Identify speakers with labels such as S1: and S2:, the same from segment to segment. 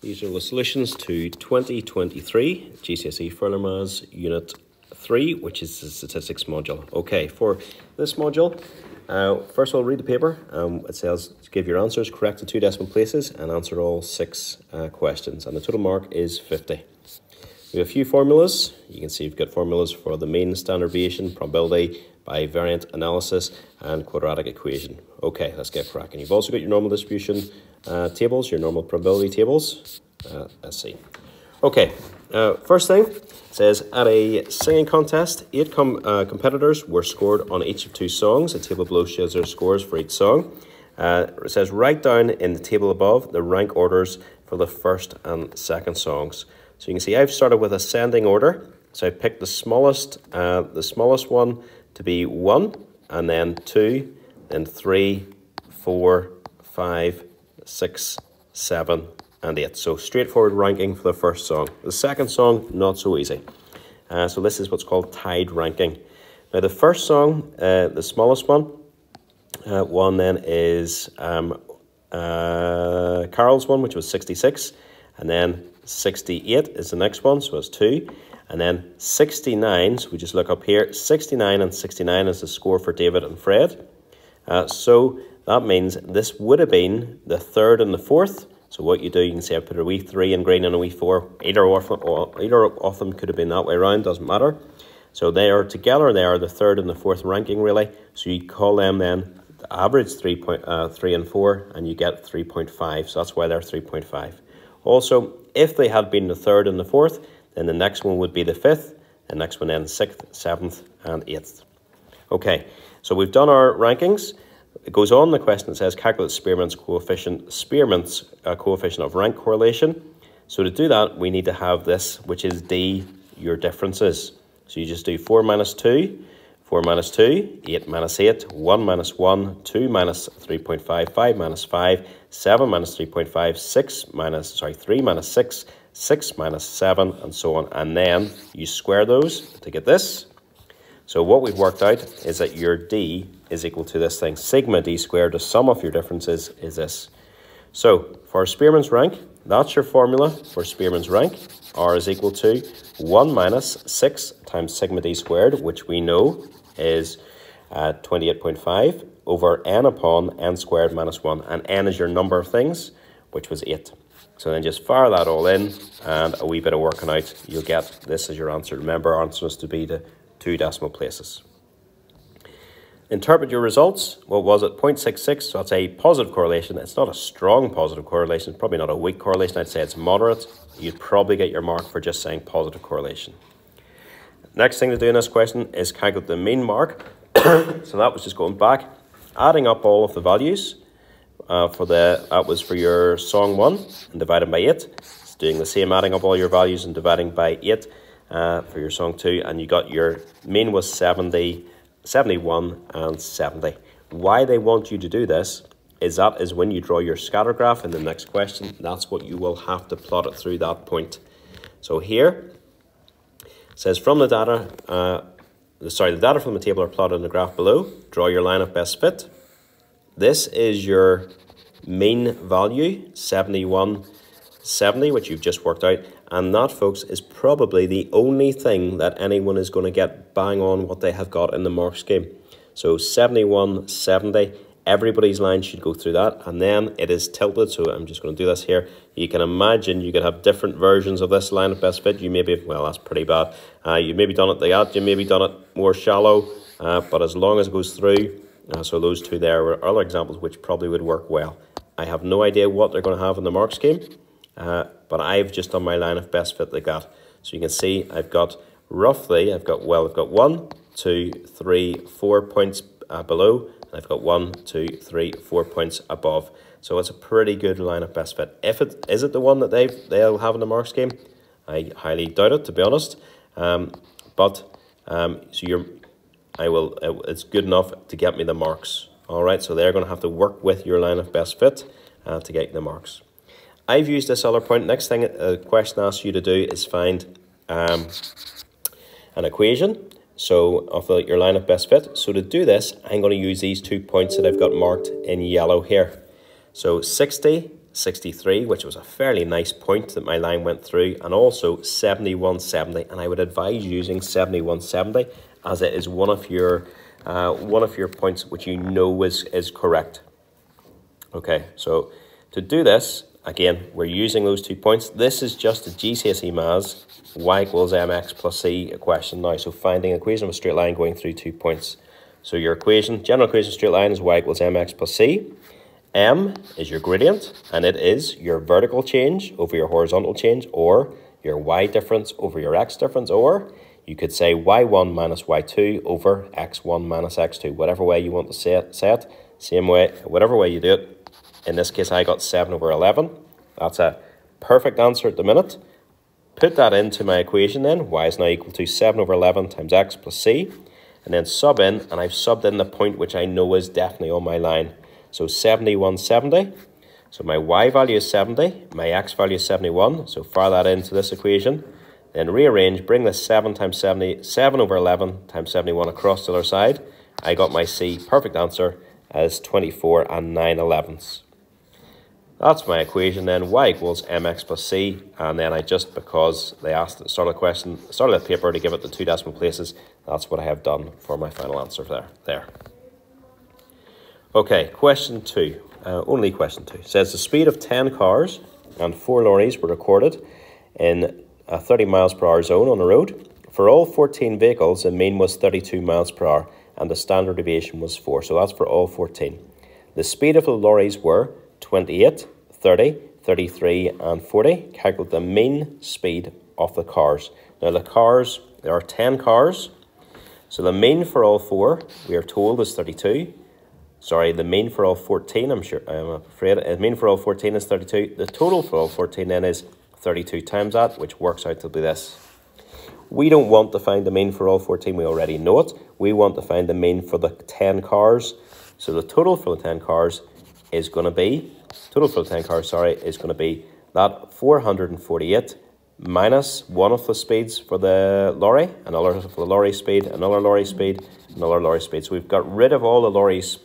S1: These are the solutions to 2023 GCSE Further Maths Unit 3, which is the statistics module. Okay, for this module, first of all, read the paper. It says to give your answers correct in 2 decimal places and answer all 6 questions. And the total mark is 50. We have a few formulas. You can see we've got formulas for the mean, standard deviation, probability, bivariate analysis, and quadratic equation. Okay, let's get cracking. You've also got your normal distribution tables, your normal probability tables. Let's see. Okay, first thing, it says at a singing contest, 8 competitors were scored on each of 2 songs. The table below shows their scores for each song. It says write down in the table above the rank orders for the first and second songs. So you can see I've started with ascending order. So I picked the smallest one to be 1, and then 2, then 3, 4, 5, 6, 7, and 8. So straightforward ranking for the first song. The second song, not so easy. So this is what's called tied ranking. Now the first song, the smallest one then is Carol's one, which was 66, and then 68 is the next one, so it's 2. And then 69, so we just look up here, 69 and 69 is the score for David and Fred. So that means this would have been the third and the fourth. So what you do, you can see I put a wee 3 in green and a wee 4. Either of them could have been that way around, doesn't matter. So they are together, they are the third and the fourth ranking really. So you call them then the average 3 and 4, and you get 3.5. So that's why they're 3.5. Also, if they had been the third and the fourth, then the next one would be the 5th, the next one then 6th, 7th, and 8th. Okay, so we've done our rankings. It goes on, the question says calculate Spearmint's coefficient of rank correlation. So to do that, we need to have this, which is D, your differences. So you just do 4 minus 2, 4 minus 2, 8 minus 8, 1 minus 1, 2 minus 3.5, 5 minus 5, 7 minus 3.5, 3 minus 6, 6 minus 7, and so on. And then you square those to get this. So what we've worked out is that your D is equal to this thing. Sigma D squared, the sum of your differences is this. So for Spearmint's rank, that's your formula for Spearmint's rank. R is equal to 1 minus 6 times sigma D squared, which we know is 28.5 over n upon n squared minus 1. And n is your number of things, which was 8. So then just fire that all in, and a wee bit of working out, you'll get this as your answer. Remember, our answer is to be the 2 decimal places. Interpret your results. What was it? 0.66, so that's a positive correlation. It's not a strong positive correlation. It's probably not a weak correlation. I'd say it's moderate. You'd probably get your mark for just saying positive correlation. Next thing to do in this question is calculate the mean mark. So that was just going back, adding up all of the values. That was for your song 1 and divided by 8. It's doing the same, adding up all your values and dividing by 8 for your song 2, and you got your mean was 70, 71 and 70. Why they want you to do this is when you draw your scatter graph in the next question, that's what you will have to plot it through that point. So here it says from the data, the data from the table are plotted in the graph below. Draw your line of best fit. This is your mean value, 71.70, which you've just worked out. And that, folks, is probably the only thing that anyone is going to get bang on what they have got in the mark scheme. So 71.70, everybody's line should go through that. And then it is tilted, so I'm just going to do this here. You can imagine you could have different versions of this line of best fit. You maybe, well, that's pretty bad. You maybe done it like that, you maybe done it more shallow, but as long as it goes through, so those 2 there were other examples which probably would work well. I have no idea what they're going to have in the mark scheme, but I've just done my line of best fit like that. So you can see I've got 1, 2, 3, 4 points below, and I've got 1, 2, 3, 4 points above. So it's a pretty good line of best fit. Is it the one that they'll have in the mark scheme? I highly doubt it, to be honest. It's good enough to get me the marks. All right, so they're going to have to work with your line of best fit to get the marks. I've used this other point. Next thing a question asks you to do is find an equation of your line of best fit. So to do this, I'm going to use these 2 points that I've got marked in yellow here. So 60, 63, which was a fairly nice point that my line went through, and also 7170, and I would advise using 7170 as it is one of your points which you know is correct. Okay, so to do this, again, we're using those 2 points. This is just a GCSE Maths y equals mx plus c question now. So finding equation of a straight line going through 2 points. So your equation, general equation of a straight line is y equals mx plus c. M is your gradient, and it is your vertical change over your horizontal change, or your y difference over your x difference, or you could say y1 minus y2 over x1 minus x2, whatever way you want to say it, same way, whatever way you do it. In this case, I got 7 over 11. That's a perfect answer at the minute. Put that into my equation then. Y is now equal to 7 over 11 times x plus c. And then sub in, and I've subbed in the point which I know is definitely on my line. So 7170. So my y value is 70, my x value is 71. So fire that into this equation. Then rearrange, bring this 7 times 70, 7 over 11 times 71 across to the other side. I got my C, perfect answer, as 24 and 9/11. That's my equation then, y equals mx plus c, and then I just, because they asked at the start of the question, start of the paper to give it the 2 decimal places, that's what I have done for my final answer there. Okay, question 2, only question 2. It says the speed of 10 cars and 4 lorries were recorded in a 30 miles per hour zone on the road. For all 14 vehicles, the mean was 32 miles per hour and the standard deviation was 4. So that's for all 14. The speed of the lorries were 28, 30, 33 and 40. Calculate the mean speed of the cars. Now the cars, there are 10 cars. So the mean for all 4, we are told, is 32. Sorry, the mean for all 14, I'm afraid, the mean for all 14 is 32. The total for all 14 then is 32 times that, which works out to be this. We don't want to find the mean for all 14, we already know it. We want to find the mean for the 10 cars. So the total for the 10 cars is going to be, is going to be that 448 minus one of the speeds for the lorry, another for the lorry speed, another lorry speed, another lorry speed. So we've got rid of all the lorries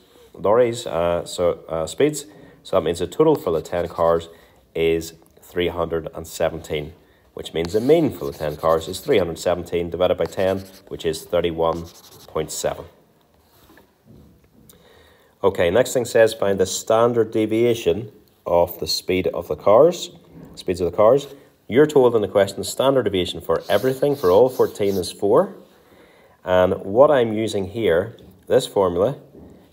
S1: speeds. So that means the total for the 10 cars is 317, which means the mean for the 10 cars is 317 divided by 10, which is 31.7. Okay, next thing says find the standard deviation of the speed of the cars, speeds of the cars. You're told in the question the standard deviation for everything, for all 14, is 4. And what I'm using here, this formula,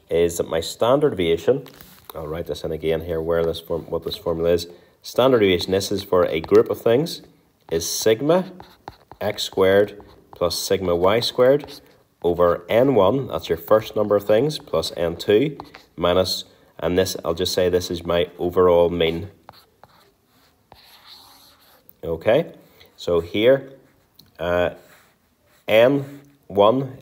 S1: is that my standard deviation, I'll write this in again here what this formula is. Standard deviation, this is for a group of things, is sigma x squared plus sigma y squared over n1, that's your first number of things, plus n2, minus, and this, I'll just say this is my overall mean. Okay, so here, n1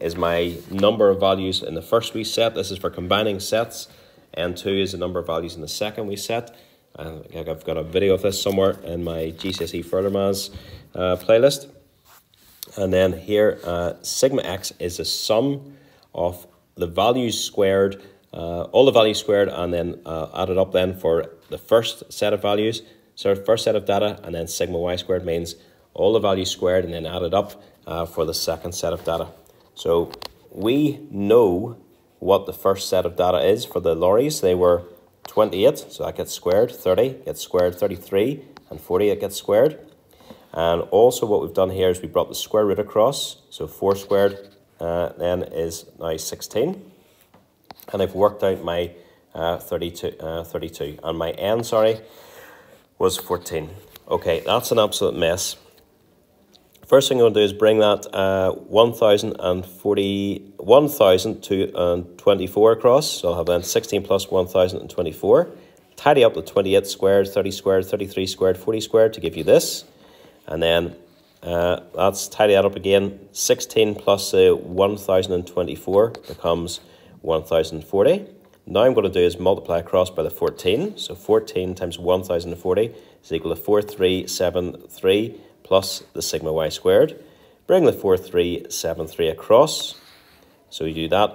S1: is my number of values in the first wee set. This is for combining sets. N2 is the number of values in the second wee set. I've got a video of this somewhere in my GCSE Further Maths playlist. And then here, sigma x is the sum of the values squared, all the values squared, and then added up then for the first set of values, so first set of data, and then sigma y squared means all the values squared and then added up for the second set of data. So we know what the first set of data is for the lorries. They were 28, so that gets squared, 30 gets squared, 33, and 40, it gets squared. And also what we've done here is we brought the square root across, so 4 squared then is now 16. And I've worked out my 32, and my n, was 14. Okay, that's an absolute mess. First thing I'm going to do is bring that 1,024 across. So I'll have then 16 plus 1,024. Tidy up the 28 squared, 30 squared, 33 squared, 40 squared to give you this. And then let's tidy that up again. 16 plus 1,024 becomes 1,040. Now I'm going to do is multiply across by the 14. So 14 times 1,040 is equal to 4373 plus the sigma y squared. Bring the 4373 across. So you do that.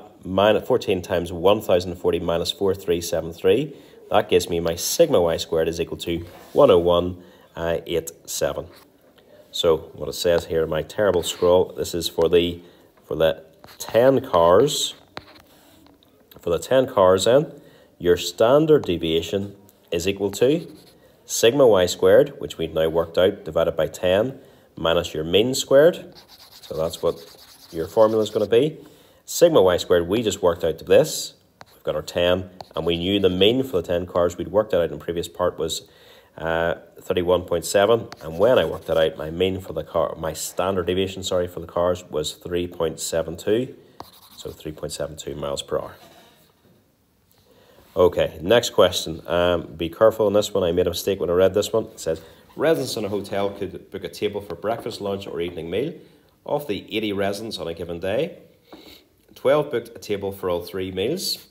S1: 14 times 1,040 minus 4373, that gives me my sigma y squared is equal to 101.87. So what it says here in my terrible scroll, this is for the 10 cars. For the 10 cars then, your standard deviation is equal to sigma y squared, which we've now worked out, divided by 10, minus your mean squared. So that's what your formula is going to be. Sigma y squared, we just worked out this. We've got our 10, and we knew the mean for the 10 cars we'd worked out in the previous part was 31.7, and when I worked that out, my mean for the car, my standard deviation, sorry, for the cars was 3.72, so 3.72 miles per hour. Okay, next question. Be careful on this one. I made a mistake when I read this one. It says, residents in a hotel could book a table for breakfast, lunch, or evening meal. Of the 80 residents on a given day, 12 booked a table for all 3 meals.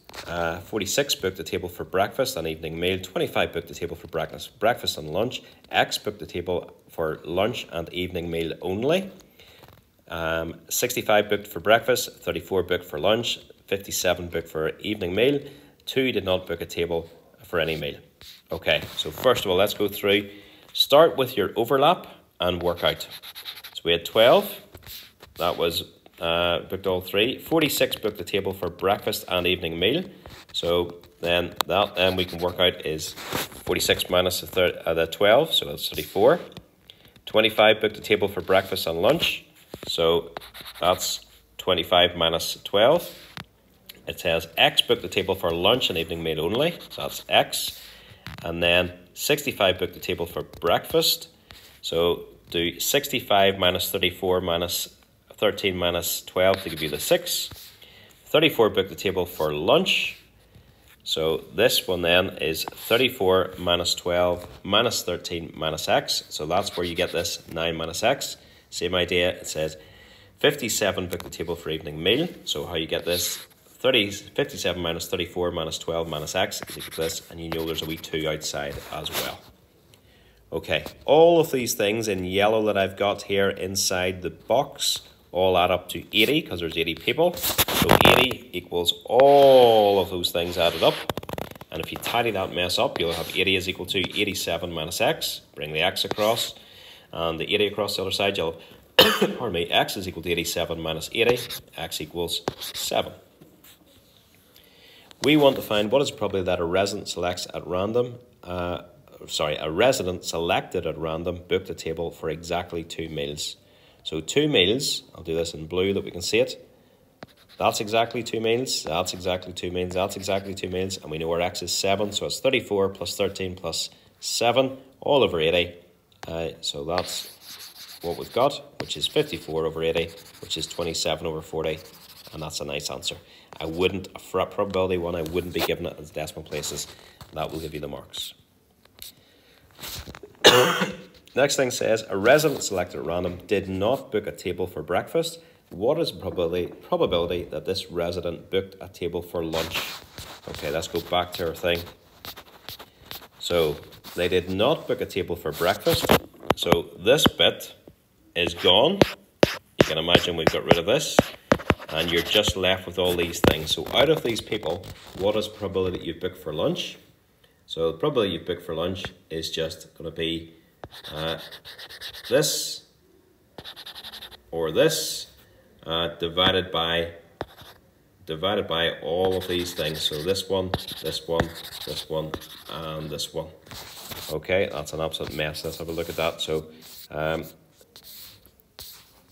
S1: 46 booked a table for breakfast and evening meal. 25 booked a table for breakfast and lunch. X booked a table for lunch and evening meal only. 65 booked for breakfast. 34 booked for lunch. 57 booked for evening meal. 2 did not book a table for any meal. Okay, so first of all, let's go through. Start with your overlap and work out. So we had 12. That was booked all 3. 46 booked the table for breakfast and evening meal. So then that we can work out is 46 minus the 12, so that's 34. 25 booked the table for breakfast and lunch. So that's 25 minus 12. It says X booked the table for lunch and evening meal only. So that's X. And then 65 booked the table for breakfast. So do 65 minus 34 minus 13 minus 12 to give you the 6. 34 booked the table for lunch. So this one then is 34 minus 12 minus 13 minus X. So that's where you get this 9 minus X. Same idea. It says 57 booked the table for evening meal. So how you get this? 57 minus 34 minus 12 minus X is equal to this. And you know there's a wee 2 outside as well. Okay, all of these things in yellow that I've got here inside the box all add up to 80 because there's 80 people. So 80 equals all of those things added up. And if you tidy that mess up, you'll have 80 is equal to 87 minus X. Bring the X across. And the 80 across the other side, you'll have, pardon me, X is equal to 87 minus 80. X equals 7. We want to find what is the probability that a resident selects at random, a resident selected at random booked a table for exactly 2 meals. So 2 meals, I'll do this in blue that we can see it. That's exactly 2 meals, that's exactly 2 meals, that's exactly 2 meals, and we know our X is 7, so it's 34 plus 13 plus 7, all over 80. So that's what we've got, which is 54 over 80, which is 27 over 40, and that's a nice answer. I wouldn't, for a probability one, I wouldn't be giving it as decimal places. That will give you the marks. Next thing says, a resident selected at random did not book a table for breakfast. What is the probability that this resident booked a table for lunch? Okay, let's go back to our thing. So, they did not book a table for breakfast. So, this bit is gone. You can imagine we've got rid of this. And you're just left with all these things. So, out of these people, what is the probability that you booked for lunch? So, the probability you booked for lunch is just going to be this or this divided by all of these things. So this one, this one, this one, and this one. Okay, that's an absolute mess. Let's have a look at that. So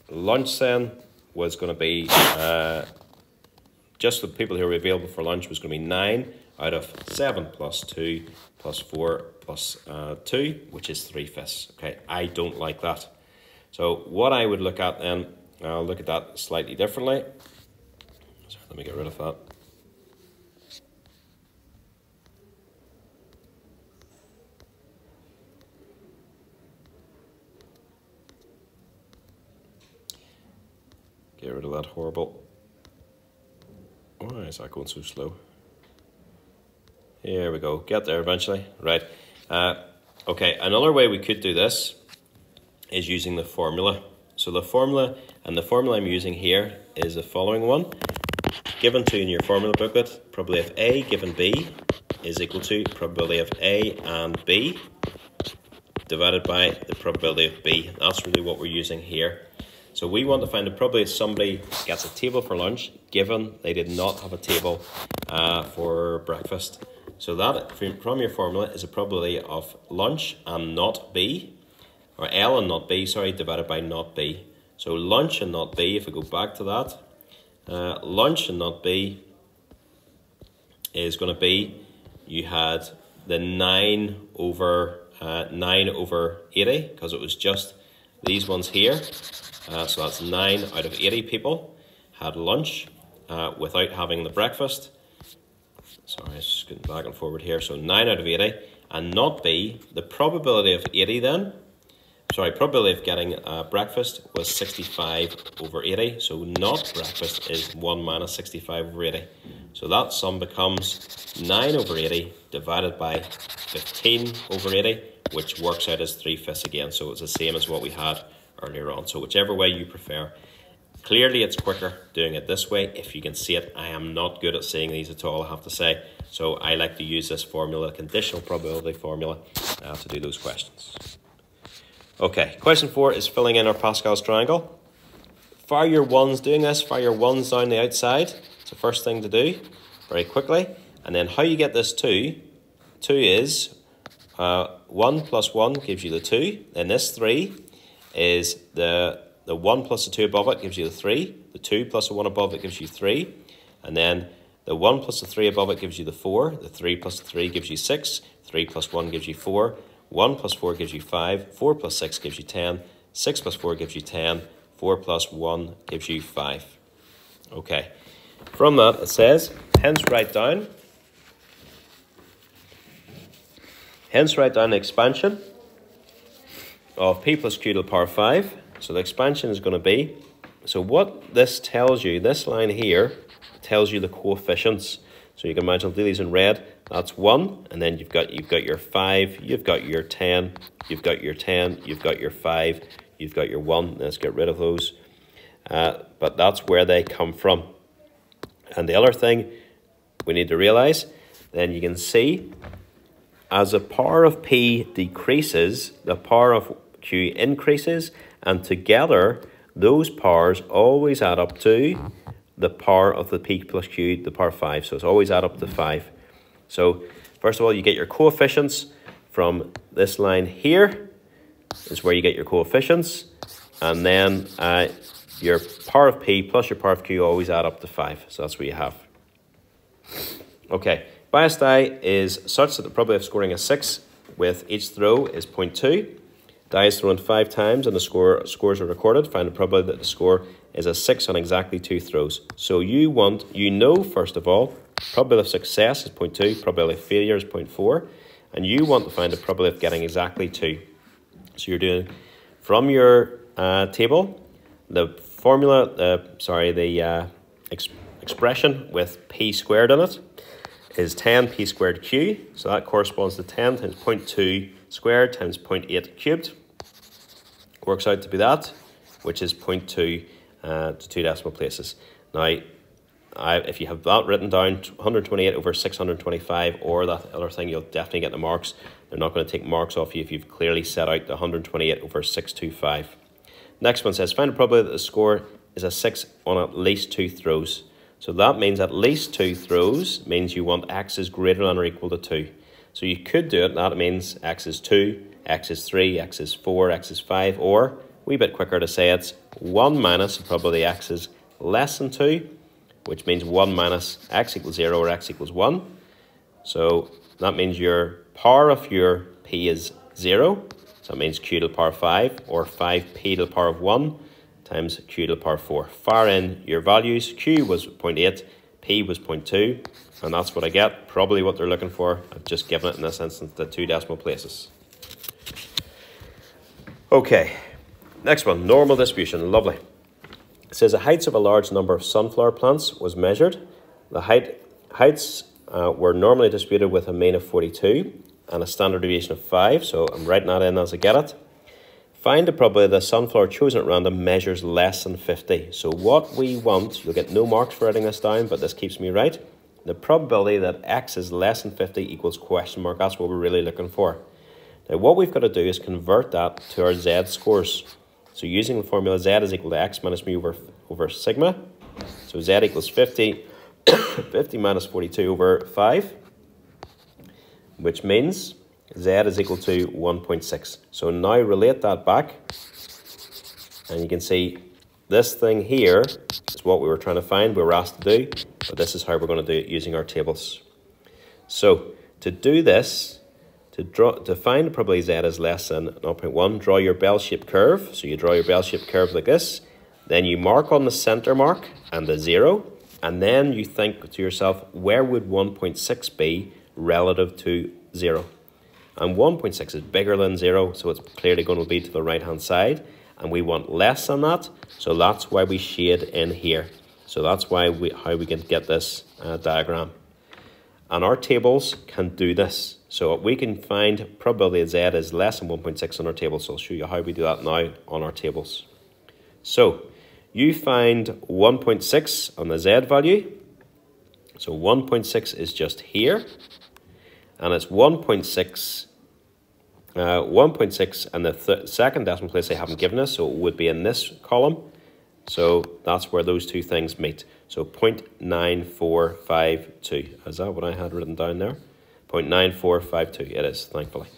S1: lunch then was going to be just the people who were available for lunch was going to be 9 out of 7 plus 2 plus 4 plus 2, which is 3/5. Okay, I don't like that. So what I would look at then, I'll look at that slightly differently. So let me get rid of that. Get rid of that horrible. Why is that going so slow? Here we go. Get there eventually. Right. Okay, another way we could do this is using the formula. So the formula I'm using here is the following one. Given to you in your formula booklet, probability of A given B is equal to probability of A and B divided by the probability of B. That's really what we're using here. So we want to find the probability somebody gets a table for lunch given they did not have a table for breakfast. So that from your formula is a probability of lunch and not B, or L and not B, sorry, divided by not B. So lunch and not B, if we go back to that, lunch and not B is going to be, you had the 9 over 80, because it was just these ones here. So that's 9 out of 80 people had lunch without having the breakfast. Sorry, it's just getting back and forward here. So 9 out of 80. And not B, the probability of 80 then, sorry, probability of getting breakfast was 65 over 80. So not breakfast is 1 minus 65 over 80. So that sum becomes 9 over 80 divided by 15 over 80, which works out as 3/5 again. So it's the same as what we had earlier on. So whichever way you prefer. Clearly it's quicker doing it this way if you can see it. I am not good at seeing these at all, I have to say. So I like to use this formula, conditional probability formula, to do those questions. Okay, question 4 is filling in our Pascal's triangle. Fire your ones doing this, fire your ones down the outside. It's the first thing to do, very quickly. And then how you get this 2 is 1 plus 1 gives you the 2. Then this 3 is the 1 plus the 2 above it gives you the 3. The 2 plus the 1 above it gives you 3. And then the 1 plus the 3 above it gives you the 4. The 3 plus the 3 gives you 6. 3 plus 1 gives you 4. 1 plus 4 gives you 5. 4 plus 6 gives you 10. 6 plus 4 gives you 10. 4 plus 1 gives you 5. Okay. From that it says, hence write down the expansion of p plus q to the power 5. So the expansion is going to be, so what this tells you, this line here tells you the coefficients. So you can imagine, I'll do these in red. That's 1, and then you've got your 5, you've got your 10, you've got your 10, you've got your 5, you've got your 1. Let's get rid of those. But that's where they come from. And the other thing we need to realize, then you can see, as the power of p decreases, the power of q increases, and together those powers always add up to the power of the p plus q to the power 5. So it's always add up to 5. So first of all, you get your coefficients from this line here is where you get your coefficients, and then your power of p plus your power of q always add up to 5. So that's what you have. Okay, biased die is such that the probability of scoring a 6 with each throw is 0.2. Die is thrown 5 times and the scores are recorded. Find the probability that the score is a 6 on exactly 2 throws. So you know first of all, probability of success is 0.2, probability of failure is 0.4, and you want to find the probability of getting exactly 2. So you're doing, from your table, the formula, the expression with p squared in it is 10 p squared q. So that corresponds to 10 times 0.2 squared times 0.8 cubed. Works out to be that, which is 0.2 to 2 decimal places. Now, if you have that written down, 128 over 625 or that other thing, you'll definitely get the marks. They're not going to take marks off you if you've clearly set out the 128 over 625. Next one says, find a probability that the score is a 6 on at least 2 throws. So that means at least 2 throws means you want x is greater than or equal to 2. So you could do it, that means x is 2, x is 3, x is 4, x is 5, or a wee bit quicker to say it's 1 minus the probability x is less than 2, which means 1 minus x equals 0 or x equals 1. So that means your power of your p is 0. So that means q to the power 5, or 5p to the power of 1 times q to the power 4. Fire in your values. Q was 0.8, p was 0.2, and that's what I get. Probably what they're looking for. I've just given it in this instance the 2 decimal places. Okay, next one, normal distribution. Lovely. It says the heights of a large number of sunflower plants was measured. The heights were normally distributed with a mean of 42 and a standard deviation of 5. So I'm writing that in as I get it. Find the probability the sunflower chosen at random measures less than 50. So what we want, you'll get no marks for writing this down, but this keeps me right. the probability that x is less than 50 equals question mark. That's what we're really looking for. Now what we've got to do is convert that to our z scores. So using the formula z is equal to x minus mu over sigma. So z equals 50, 50 minus 42 over 5, which means z is equal to 1.6. So now relate that back, and you can see this thing here is what we were trying to find, we were asked to do, but this is how we're going to do it using our tables. So to do this, to find the probability z is less than 0.1, draw your bell-shaped curve. So you draw your bell-shaped curve like this, then you mark on the center mark and the 0, and then you think to yourself, where would 1.6 be relative to 0? And 1.6 is bigger than 0, so it's clearly going to be to the right-hand side, and we want less than that, so that's why we shade in here. So that's why how we can get this diagram. And our tables can do this. So we can find probability z is less than 1.6 on our table. So I'll show you how we do that now on our tables. So you find 1.6 on the z value. So 1.6 is just here. And it's 1.6, 1.6 and the second decimal place they haven't given us. So it would be in this column. So that's where those two things meet. So 0.9452. Is that what I had written down there? 0.9452. It is, thankfully.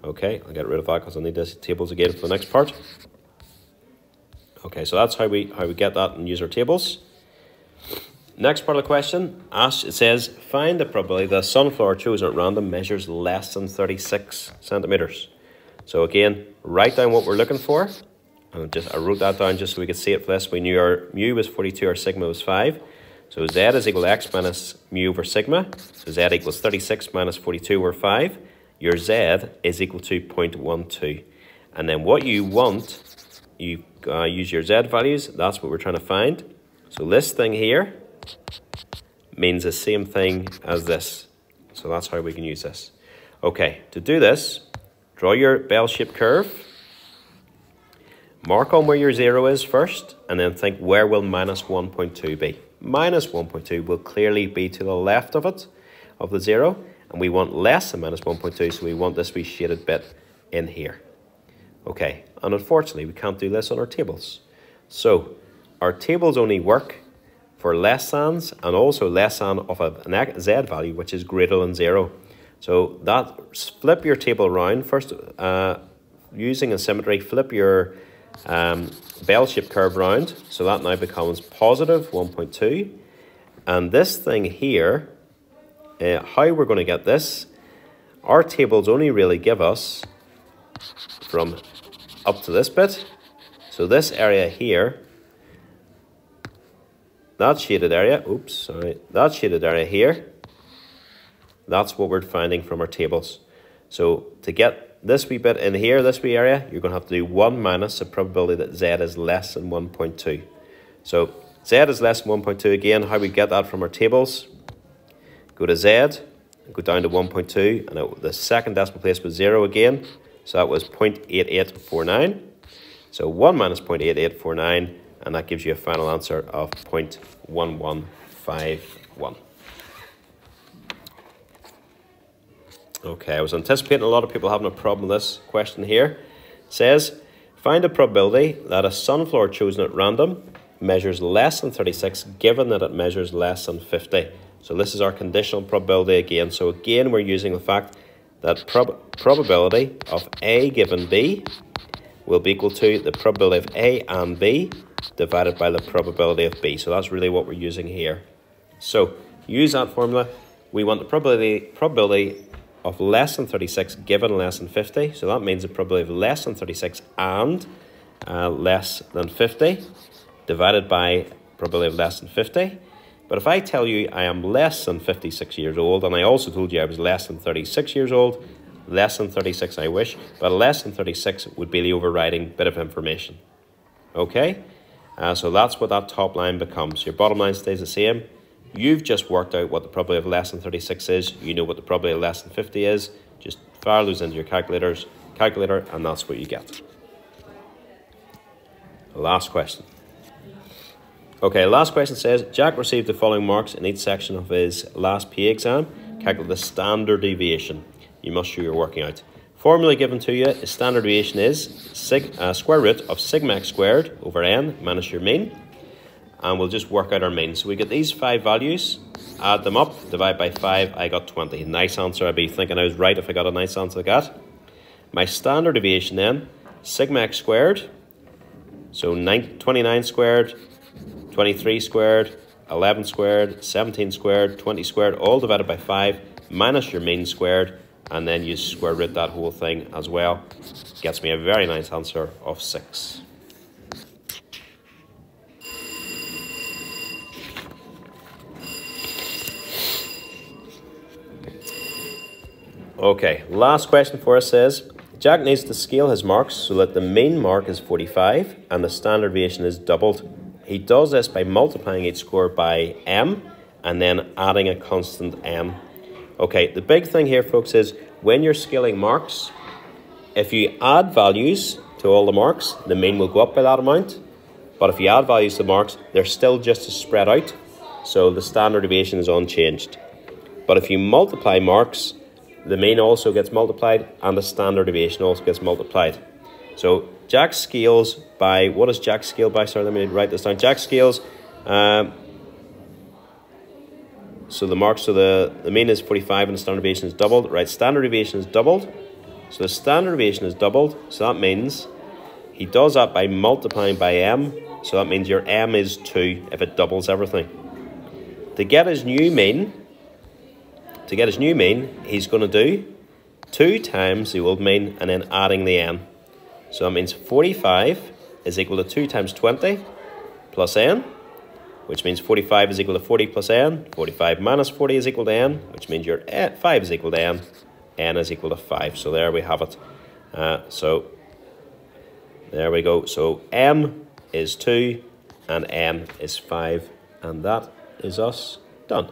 S1: Okay, I'll get rid of that because I need these tables again for the next part. Okay, so that's how we get that and use our tables. Next part of the question, it says, find the probability that a sunflower chosen at random measures less than 36 centimeters. So again, write down what we're looking for. And I wrote that down just so we could see it for this. We knew our mu was 42, our sigma was 5. So z is equal to x minus mu over sigma. So z equals 36 minus 42 over 5. Your z is equal to 0.12. And then what you want, you use your z values. That's what we're trying to find. So this thing here means the same thing as this. So that's how we can use this. Okay, to do this, draw your bell-shaped curve. Mark on where your 0 is first, and then think, where will minus 1.2 be? Minus 1.2 will clearly be to the left of it, of the 0, and we want less than minus 1.2, so we want this wee shaded bit in here. Okay, and unfortunately, we can't do this on our tables. So, our tables only work for less thans, and also less than of a z value, which is greater than 0. So, flip your table around. First, using a symmetry, flip your bell-shaped curve round, so that now becomes positive 1.2. And this thing here, how we're going to get this, our tables only really give us from up to this bit. So this area here, that shaded area, that shaded area here, that's what we're finding from our tables. So to get this wee bit in here, this wee area, you're going to have to do 1 minus the probability that z is less than 1.2. So z is less than 1.2 again. How we get that from our tables? Go to z, go down to 1.2, and the second decimal place was 0 again. So that was 0.8849. So 1 minus 0.8849, and that gives you a final answer of 0.1151. Okay, I was anticipating a lot of people having a problem with this question here. It says, find a probability that a sunflower chosen at random measures less than 36, given that it measures less than 50. So this is our conditional probability again. So again, we're using the fact that probability of A given B will be equal to the probability of A and B divided by the probability of B. So that's really what we're using here. So use that formula. We want the probability of less than 36 given less than 50. So that means the probability of less than 36 and less than 50 divided by probability of less than 50. But if I tell you I am less than 56 years old, and I also told you I was less than 36 years old, less than 36 I wish, but less than 36 would be the overriding bit of information. Okay? So that's what that top line becomes. Your bottom line stays the same. You've just worked out what the probability of less than 36 is. You know what the probability of less than 50 is. Just fire those into your calculator, and that's what you get. Last question. Okay, last question says, Jack received the following marks in each section of his last PE exam. Calculate the standard deviation. You must show your working out. Formula given to you, the standard deviation is square root of sigma x squared over n minus your mean. And we'll just work out our mean. So we get these 5 values, add them up, divide by 5, I got 20. Nice answer. I'd be thinking I was right if I got a nice answer like that. My standard deviation then, sigma x squared, so 29 squared, 23 squared, 11 squared, 17 squared, 20 squared, all divided by 5, minus your mean squared, and then you square root that whole thing as well. Gets me a very nice answer of 6. Okay, last question for us says, Jack needs to scale his marks so that the mean mark is 45 and the standard deviation is doubled. He does this by multiplying each score by m and then adding a constant n. Okay, the big thing here, folks, is when you're scaling marks, if you add values to all the marks, the mean will go up by that amount. But if you add values to the marks, they're still just as spread out, so the standard deviation is unchanged. But if you multiply marks, the mean also gets multiplied and the standard deviation also gets multiplied. So Jack scales by, what does Jack scale by? Sorry, let me write this down. Jack scales, so the marks, so the mean is 45 and the standard deviation is doubled. Right, standard deviation is doubled. So the standard deviation is doubled. So that means he does that by multiplying by m. So that means your m is 2 if it doubles everything. To get his new mean, he's going to do 2 times the old mean and then adding the n. So that means 45 is equal to 2 times 20 plus n, which means 45 is equal to 40 plus n. 45 minus 40 is equal to n, which means your 5 is equal to n is equal to 5. So there we have it. So there we go. So m is 2 and n is 5, and that is us done.